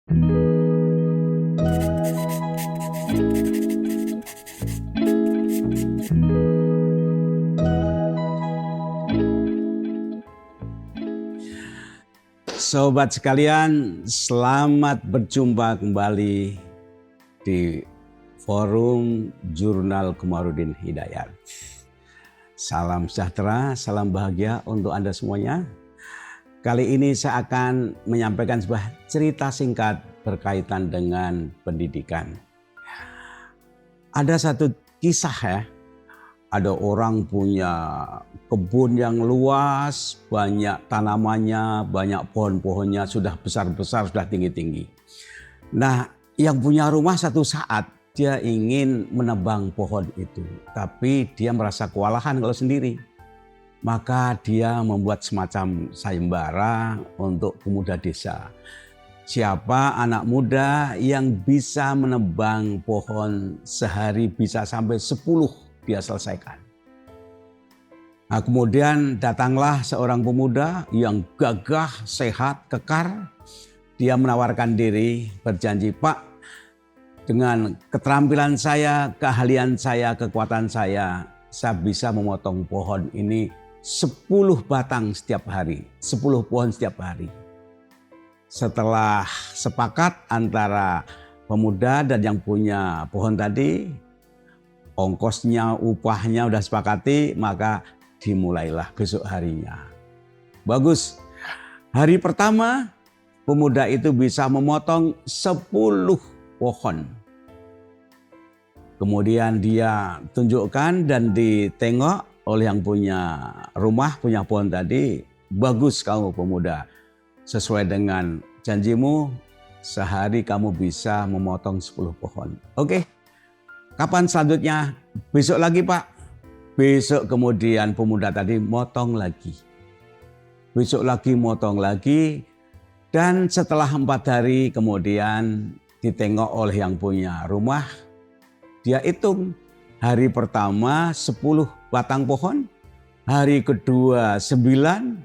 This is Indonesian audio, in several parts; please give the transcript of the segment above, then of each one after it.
Sobat sekalian, selamat berjumpa kembali di forum Jurnal Komarudin Hidayat. Salam sejahtera, salam bahagia untuk Anda semuanya. Kali ini saya akan menyampaikan sebuah cerita singkat berkaitan dengan pendidikan. Ada satu kisah ya. Ada orang punya kebun yang luas, banyak tanamannya, banyak pohon-pohonnya, sudah besar-besar, sudah tinggi-tinggi. Nah, yang punya rumah satu saat dia ingin menebang pohon itu. Tapi dia merasa kewalahan kalau sendiri. Maka dia membuat semacam sayembara untuk pemuda desa. Siapa anak muda yang bisa menebang pohon sehari bisa sampai 10 dia selesaikan. Nah, kemudian datanglah seorang pemuda yang gagah, sehat, kekar. Dia menawarkan diri, berjanji, "Pak, dengan keterampilan saya, keahlian saya, kekuatan saya bisa memotong pohon ini 10 batang setiap hari, 10 pohon setiap hari." Setelah sepakat antara pemuda dan yang punya pohon tadi, ongkosnya, upahnya udah sepakati, maka dimulailah besok harinya. Bagus. Hari pertama pemuda itu bisa memotong 10 pohon. Kemudian dia tunjukkan dan ditengok oleh yang punya rumah, punya pohon tadi. Bagus kamu pemuda. Sesuai dengan janjimu, sehari kamu bisa memotong 10 pohon. Oke. Kapan selanjutnya? Besok lagi, Pak. Besok kemudian pemuda tadi motong lagi. Besok lagi motong lagi. Dan setelah 4 hari kemudian ditengok oleh yang punya rumah. Dia hitung. Hari pertama 10 batang pohon. Hari kedua 9.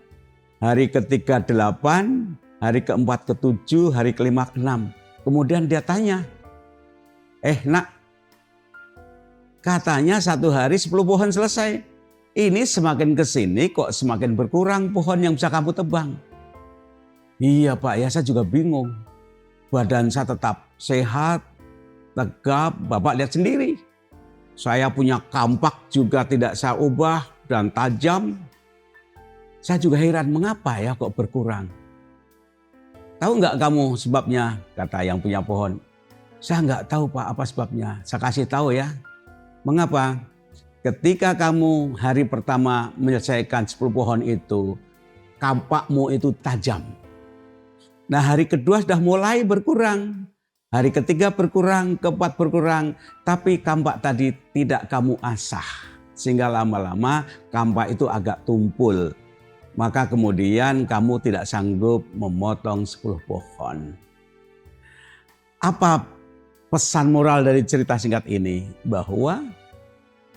Hari ketiga 8. Hari keempat ke-7. Hari kelima ke-6. Kemudian dia tanya. Nak. Katanya satu hari 10 pohon selesai. Ini semakin kesini kok semakin berkurang pohon yang bisa kamu tebang. Iya Pak, ya saya juga bingung. Badan saya tetap sehat, tegap, Bapak lihat sendiri. Saya punya kampak juga tidak saya ubah dan tajam. Saya juga heran mengapa ya kok berkurang. Tahu nggak kamu sebabnya? Kata yang punya pohon. Saya nggak tahu Pak apa sebabnya. Saya kasih tahu ya. Mengapa? Ketika kamu hari pertama menyelesaikan 10 pohon itu, kampakmu itu tajam. Nah, hari kedua sudah mulai berkurang. Hari ketiga berkurang, keempat berkurang. Tapi kampak tadi tidak kamu asah. Sehingga lama-lama kampak itu agak tumpul. Maka kemudian kamu tidak sanggup memotong 10 pohon. Apa pesan moral dari cerita singkat ini? Bahwa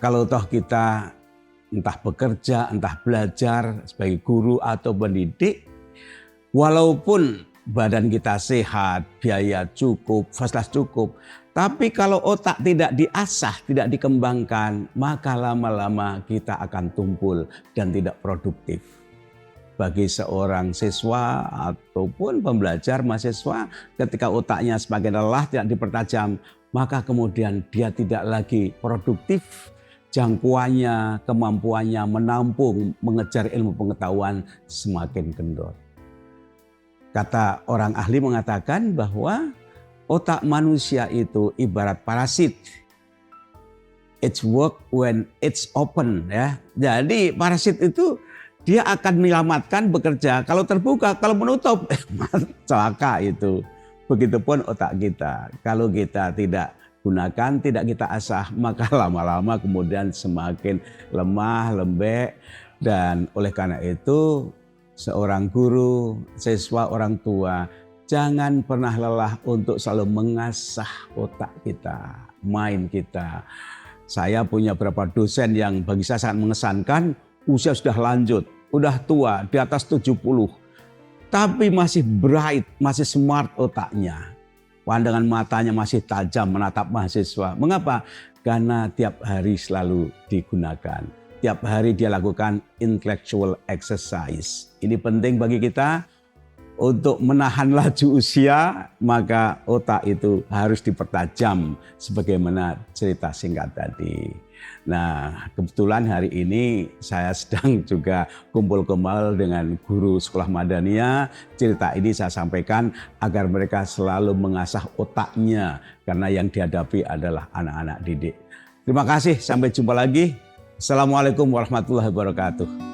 kalau toh kita entah bekerja, entah belajar sebagai guru atau pendidik, walaupun badan kita sehat, biaya cukup, fasilitas cukup, tapi kalau otak tidak diasah, tidak dikembangkan, maka lama-lama kita akan tumpul dan tidak produktif. Bagi seorang siswa ataupun pembelajar mahasiswa, ketika otaknya semakin lelah, tidak dipertajam, maka kemudian dia tidak lagi produktif. Jangkauannya, kemampuannya menampung, mengejar ilmu pengetahuan semakin kendor. Kata orang ahli mengatakan bahwa otak manusia itu ibarat parasit. It's work when it's open ya. Jadi parasit itu dia akan menyelamatkan bekerja. Kalau terbuka, kalau menutup, celaka itu. Begitupun otak kita. Kalau kita tidak gunakan, tidak kita asah, maka lama-lama kemudian semakin lemah, lembek. Dan oleh karena itu, seorang guru, siswa, orang tua, jangan pernah lelah untuk selalu mengasah otak kita, mind kita. Saya punya beberapa dosen yang bagi saya sangat mengesankan, usia sudah lanjut, udah tua, di atas 70. Tapi masih bright, masih smart otaknya. pandangan matanya masih tajam menatap mahasiswa. Mengapa? Karena tiap hari selalu digunakan. Tiap hari dia lakukan intellectual exercise. Ini penting bagi kita untuk menahan laju usia, maka otak itu harus dipertajam sebagaimana cerita singkat tadi. Nah, kebetulan hari ini saya sedang juga kumpul-kumpul dengan guru sekolah Madaniyah. Cerita ini saya sampaikan agar mereka selalu mengasah otaknya karena yang dihadapi adalah anak-anak didik. Terima kasih, sampai jumpa lagi. Assalamualaikum warahmatullahi wabarakatuh.